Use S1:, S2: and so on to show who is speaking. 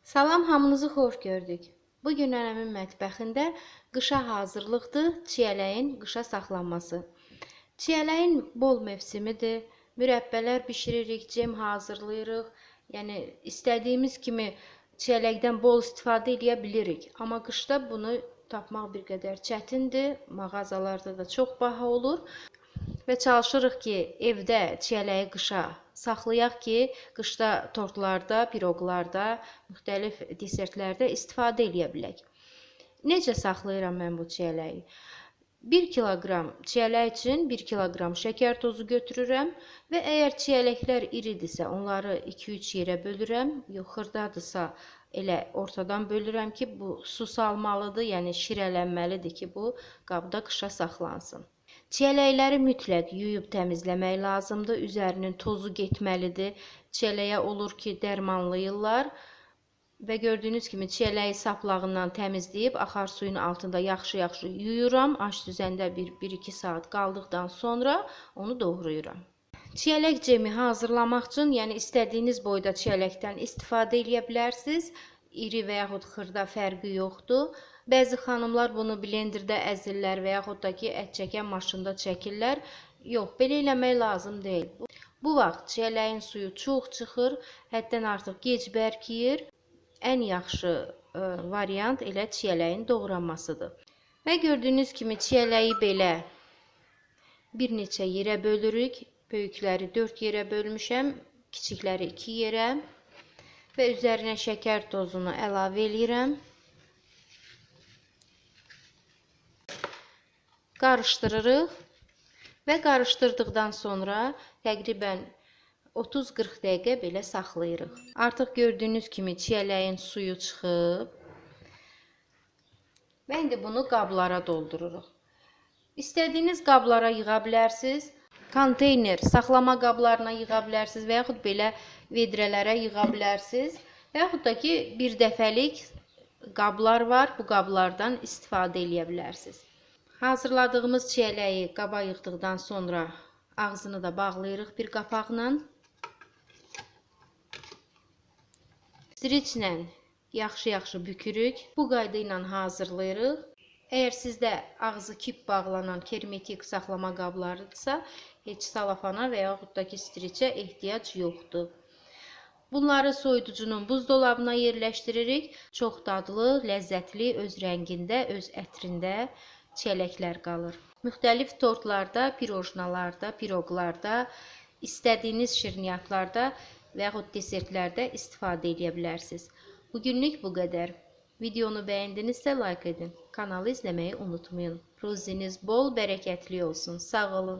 S1: Salam, hamınızı xoş gördük. Bu gün nənəmin mətbəxində qışa hazırlıqdır, çiyələyin qışa saxlanması. Çiyələyin bol mövsimidir. Mürəbbələr bişiririk, cem hazırlayırıq. Yəni istədiyimiz kimi çiyələkdən bol istifadə edə bilirik. Amma qışda bunu tapmaq bir qədər çətindir. Mağazalarda da çox baha olur. Və çalışırıq ki, evdə çiyələyi qışa saxlayaq ki, qışda tortlarda, piroqlarda, müxtəlif desertlərdə istifadə edə bilək. Necə saxlayıram mən bu çiyələyi? 1 kiloqram çiyələk üçün 1 kiloqram şəkər tozu götürürəm və əgər çiyələklər iridirsə, onları 2-3 yerə bölürəm. Yox, xırdadırsa elə ortadan bölürəm ki, bu su salmalıdır, yəni şirələnməlidir ki, bu qabda qışa saxlansın. Çiyələkləri mütləq yuyub təmizləmək lazımdır. Üzərinin tozu getməlidir. Çiyələyə olur ki, dərmanlayırlar. Və gördüyünüz kimi çiyələyi saplağından təmizləyib axar suyun altında yaxşı-yaxşı yuyuram. Aş düzəndə 1-2 saat qaldıqdan sonra onu doğrayıram. Çiyələk cemi hazırlamaq üçün, yəni istədiyiniz boyda çiyələkdən istifadə edə bilərsiniz. İri və yaxud xırda fərqi yoxdur. Bəzi xanımlar bunu blenderdə əzirlər və yaxud da ki, ət çəkən maşında çəkirlər. Yox, belə eləmək lazım deyil. Bu vaxt çiyələyin suyu çox çıxır, həddən artıq gec bərkiyir. Ən yaxşı variant elə çiyələyin doğranmasıdır. Və gördüyünüz kimi çiyələyi belə bir neçə yerə bölürük. Böyükləri 4 yerə bölmüşəm, kiçikləri 2 yerə və üzərinə şəkər tozunu əlavə edirəm. Qarışdırırıq və qarışdırdıqdan sonra təqribən 30-40 dəqiqə belə saxlayırıq. Artıq gördüyünüz kimi çiyələyin suyu çıxıb və indi bunu qablara doldururuq. İstədiyiniz qablara yığa bilərsiniz. Konteyner, saxlama qablarına yığa bilərsiniz və yaxud belə vedrələrə yığa bilərsiniz. Və yaxud da ki, bir dəfəlik qablar var, bu qablardan istifadə edə bilərsiniz. Hazırladığımız çiyələyi qaba yığdıqdan sonra ağzını da bağlayırıq bir qapaqla. Striclə yaxşı-yaxşı bükürük. Bu qayda ilə hazırlayırıq. Əgər sizdə ağzı kip bağlanan hermetik saxlama qablarıdırsa, heç salafana və yaxud da ki, stricə ehtiyac yoxdur. Bunları soyuducunun buzdolabına yerləşdiririk. Çox dadlı, ləzzətli, öz rəngində, öz ətrində çiyələklər qalır. Müxtəlif tortlarda, pirojnalarda, piroqlarda, istədiyiniz şirniyyatlarda və yaxud desertlərdə istifadə edə bilərsiniz. Bugünlük bu qədər. Videonu bəyəndinizsə like edin. Kanalı izləməyi unutmayın. Ruziniz bol, bərəkətli olsun. Sağ olun.